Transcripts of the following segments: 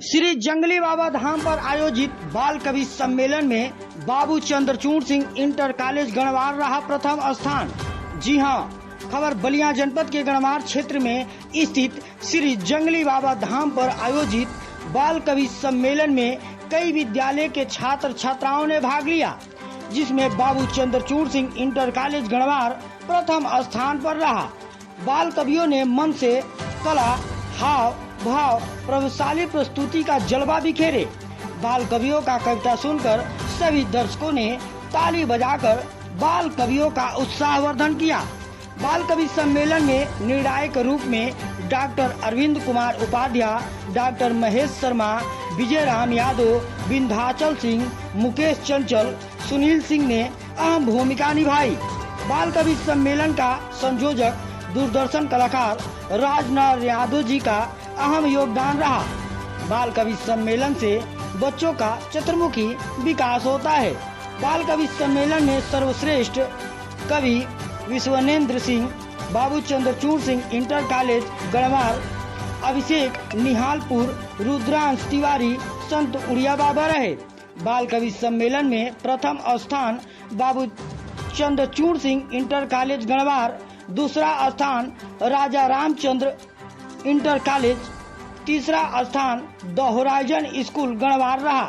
श्री जंगली बाबा धाम पर आयोजित बाल कवि सम्मेलन में बाबू चंद्रचूड़ सिंह इंटर कॉलेज गणवार रहा प्रथम स्थान। जी हां, खबर बलिया जनपद के गणवार क्षेत्र में स्थित श्री जंगली बाबा धाम पर आयोजित बाल कवि सम्मेलन में कई विद्यालय के छात्र छात्राओं ने भाग लिया, जिसमें बाबू चंद्रचूड़ सिंह इंटर कॉलेज गणवार प्रथम स्थान पर रहा। बाल कवियों ने मन से कला, हाव भाव, प्रभावशाली प्रस्तुति का जलवा बिखेरे। बाल कवियों का कविता सुनकर सभी दर्शकों ने ताली बजाकर बाल कवियों का उत्साहवर्धन किया। बाल कवि सम्मेलन में निर्णायक रूप में डॉक्टर अरविंद कुमार उपाध्याय, डॉक्टर महेश शर्मा, विजय राम यादव, विंध्याचल सिंह, मुकेश चंचल, सुनील सिंह ने अहम भूमिका निभाई। बाल कवि सम्मेलन का संयोजक दूरदर्शन कलाकार राजनार यादव जी का अहम योगदान रहा। बाल कवि सम्मेलन से बच्चों का चतुर्मुखी विकास होता है। बाल कवि सम्मेलन में सर्वश्रेष्ठ कवि विश्वनेंद्र सिंह, बाबू चंद्रचूड़ सिंह इंटर कॉलेज गणवार, अभिषेक निहालपुर, रुद्रांश तिवारी, संत उड़िया बाबा रहे। बाल कवि सम्मेलन में प्रथम स्थान बाबू चंद्रचूड़ सिंह इंटर कॉलेज गणवार, दूसरा स्थान राजा रामचंद्र इंटर कॉलेज, तीसरा स्थान द होराइजन स्कूल गणवार रहा।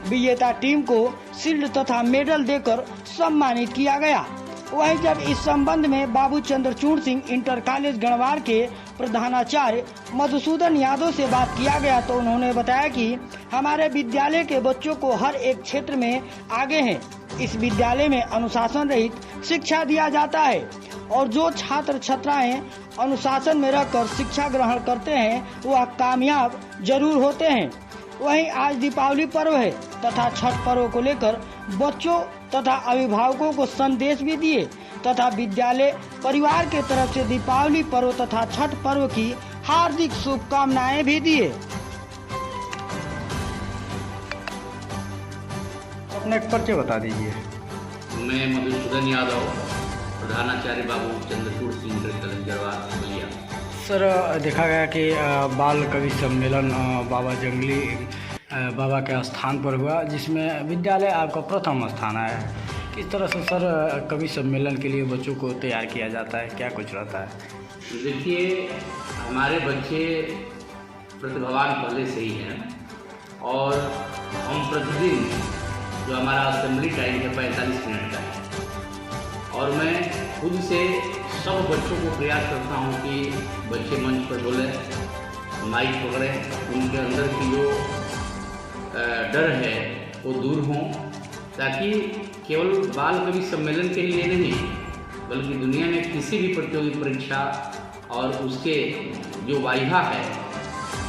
विजेता टीम को शील्ड तथा मेडल देकर सम्मानित किया गया। वहीं जब इस संबंध में बाबू चंद्रचूड़ सिंह इंटर कॉलेज गणवार के प्रधानाचार्य मधुसूदन यादव से बात किया गया तो उन्होंने बताया कि हमारे विद्यालय के बच्चों को हर एक क्षेत्र में आगे हैं। इस विद्यालय में अनुशासन रहित शिक्षा दिया जाता है और जो छात्र छात्राएं अनुशासन में रहकर शिक्षा ग्रहण करते हैं वह कामयाब जरूर होते हैं। वहीं आज दीपावली पर्व है तथा छठ पर्व को लेकर बच्चों तथा अभिभावकों को संदेश भी दिए तथा विद्यालय परिवार के तरफ से दीपावली पर्व तथा छठ पर्व की हार्दिक शुभकामनाएं भी दिए। अपने एक परिचय बता दीजिए। मैं मधुसूदन यादव, प्रधानाचार्य Babu Chandrachud Singh inter college Ganwar Ballia. Sir, देखा गया कि बाल कवि सम्मेलन बाबा जंगली बाबा के स्थान पर हुआ, जिसमें विद्यालय आपका प्रथम स्थान आया है। किस तरह से सर कवि सम्मेलन के लिए बच्चों को तैयार किया जाता है, क्या कुछ रहता है? देखिए, हमारे बच्चे प्रतिभावान पहले से ही हैं और हम प्रतिदिन जो हमारा असेंबली टाइम है 45 मिनट का है और मैं खुद से सब बच्चों को प्रयास करता हूं कि बच्चे मंच पर बोले, माइक पकड़ें, उनके अंदर की जो डर है वो दूर हों, ताकि केवल बाल कवि सम्मेलन के लिए नहीं बल्कि दुनिया में किसी भी प्रतियोगी परीक्षा और उसके जो वाइवा है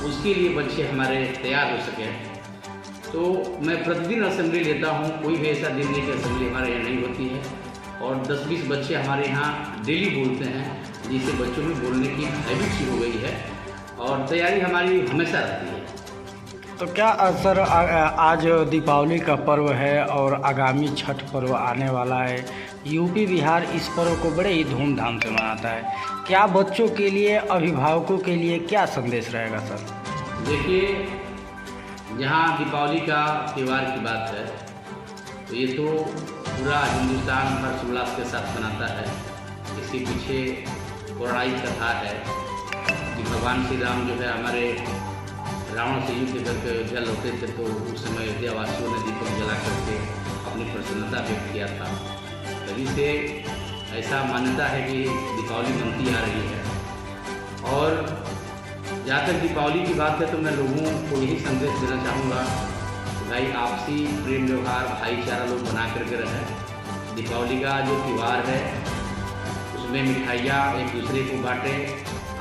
उसके लिए बच्चे हमारे तैयार हो सकें। तो मैं प्रतिदिन असेंबली लेता हूं, कोई भी ऐसा दिन नहीं कि असेंबली हमारे यहाँ नहीं होती है और 10-20 बच्चे हमारे यहाँ डेली बोलते हैं, जिससे बच्चों में बोलने की हैबिट सी हो गई है और तैयारी हमारी हमेशा रहती है। तो क्या सर आज दीपावली का पर्व है और आगामी छठ पर्व आने वाला है। यूपी बिहार इस पर्व को बड़े ही धूमधाम से मनाता है। क्या बच्चों के लिए, अभिभावकों के लिए क्या संदेश रहेगा सर? देखिए, जहाँ दीपावली का त्यौहार की बात है तो ये तो पूरा हिंदुस्तान हर्षोल्लास के साथ मनाता है। इसके पीछे पौराणिक कथा है कि भगवान श्री राम जो है हमारे रावण से युद्ध करके अयोध्या लौटे थे तो उस समय अयोध्या वासियों ने दीपक जला करके अपनी प्रसन्नता व्यक्त किया था। तभी से ऐसा मान्यता है कि दीपावली बनती आ रही है। और जहाँ तक दीपावली की बात है तो मैं लोगों को यही संदेश देना चाहूँगा कि भाई आपसी प्रेम व्यवहार, भाईचारा लोग बना करके रहें। दीपावली का जो त्यौहार है उसमें मिठाइयाँ एक दूसरे को बांटें,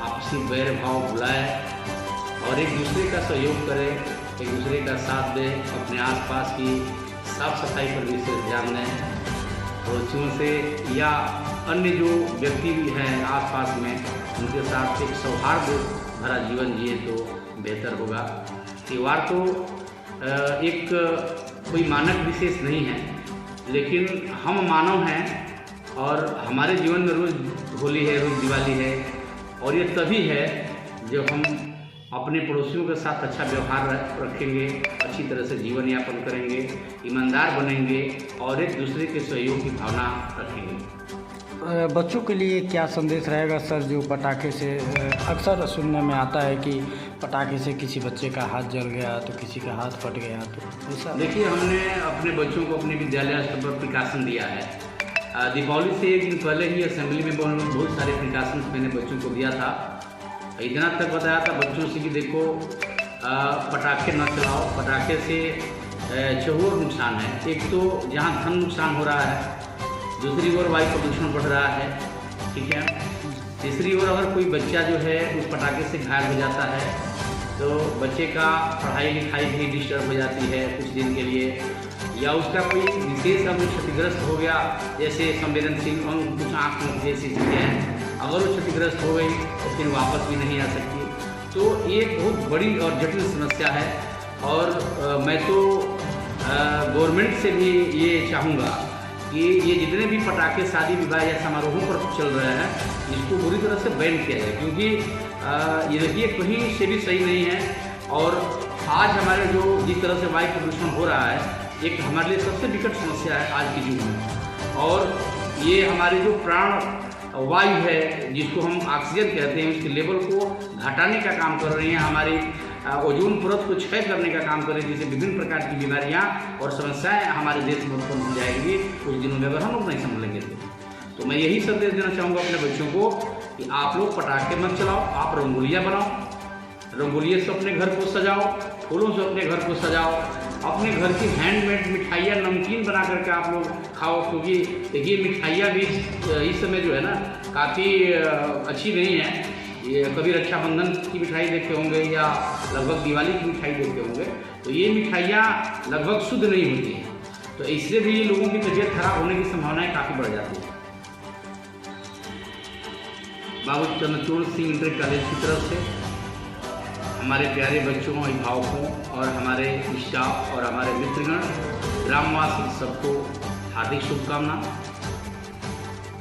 आपसी बैर भाव भुलाएं और एक दूसरे का सहयोग करें, एक दूसरे का साथ दें, अपने आसपास की साफ सफाई पर विशेष ध्यान दें। पड़ोसियों से या अन्य जो व्यक्ति भी हैं आसपास में उनके साथ एक सौहार्द भरा जीवन जिए तो बेहतर होगा। त्यौहार तो एक कोई मानक विशेष नहीं है, लेकिन हम मानव हैं और हमारे जीवन में रोज़ होली है, रोज़ दिवाली है और ये तभी है जब हम अपने पड़ोसियों के साथ अच्छा व्यवहार रखेंगे, अच्छी तरह से जीवन यापन करेंगे, ईमानदार बनेंगे और एक दूसरे के सहयोग की भावना रखेंगे। बच्चों के लिए क्या संदेश रहेगा सर, जो पटाखे से अक्सर सुनने में आता है कि पटाखे से किसी बच्चे का हाथ जल गया तो किसी का हाथ फट गया, तो ऐसा? देखिए, हमने अपने बच्चों को अपने विद्यालय स्तर पर प्रिकॉशन दिया है। दीपावली से एक दिन पहले ही असेंबली में बहुत सारे प्रिकॉशन मैंने बच्चों को दिया था। इतना तक बताया था बच्चों से कि देखो, पटाखे न चलाओ, पटाखे से चहुर नुकसान है। एक तो जहाँ धन नुकसान हो रहा है, दूसरी ओर वायु प्रदूषण बढ़ रहा है, ठीक है। तीसरी ओर अगर कोई बच्चा जो है उस पटाखे से घायल हो जाता है तो बच्चे का पढ़ाई लिखाई भी डिस्टर्ब हो जाती है कुछ दिन के लिए, या उसका कोई विशेष अंग क्षतिग्रस्त हो गया, जैसे संवेदनशील अंग, कुछ आँख में जैसी चीज़ें हैं, अगर वो क्षतिग्रस्त हो गई तो फिर वापस भी नहीं आ सकती। तो ये बहुत बड़ी और जटिल समस्या है। और मैं तो गवर्नमेंट से भी ये चाहूँगा कि ये जितने भी पटाखे शादी विवाह या समारोहों पर चल रहे हैं, इसको पूरी तरह से बैन किया जाए, क्योंकि ये देखिए कहीं से भी सही नहीं है। और आज हमारे जो जिस तरह से वायु प्रदूषण हो रहा है, एक हमारे लिए सबसे विकट समस्या है आज के युग में। और ये हमारी जो प्राण वायु है, जिसको हम ऑक्सीजन कहते हैं, उसके लेवल को घटाने का काम कर रही हैं, हमारी ओजोन परत को क्षय करने का काम कर रही है, जिससे विभिन्न प्रकार की बीमारियां और समस्याएं हमारे देश में उत्पन्न हो जाएंगी कुछ दिनों में, अगर हम लोग नहीं संभलेंगे तो। मैं यही संदेश देना चाहूँगा अपने बच्चों को कि आप लोग पटाखे मत चलाओ, आप रंगोलियाँ बनाओ, रंगोलियों से अपने घर को सजाओ, फूलों से अपने घर को सजाओ, अपने घर की हैंडमेड मिठाइयाँ नमकीन बना करके आप लोग खाओ, क्योंकि देखिए मिठाइयाँ भी इस समय जो है ना काफ़ी अच्छी नहीं है। ये कभी रक्षाबंधन की मिठाई देखे होंगे या लगभग दिवाली की मिठाई देखे होंगे, तो ये मिठाइयाँ लगभग शुद्ध नहीं होती हैं, तो इससे भी लोगों की तबीयत खराब होने की संभावनाएं काफ़ी बढ़ जाती है। बाबू चंद्रचूड़ सिंह इंटर कॉलेज की तरफ से हमारे प्यारे बच्चों, अभिभावकों और हमारे स्टाफ और हमारे मित्रगण, ग्रामवासी सबको हार्दिक शुभकामना।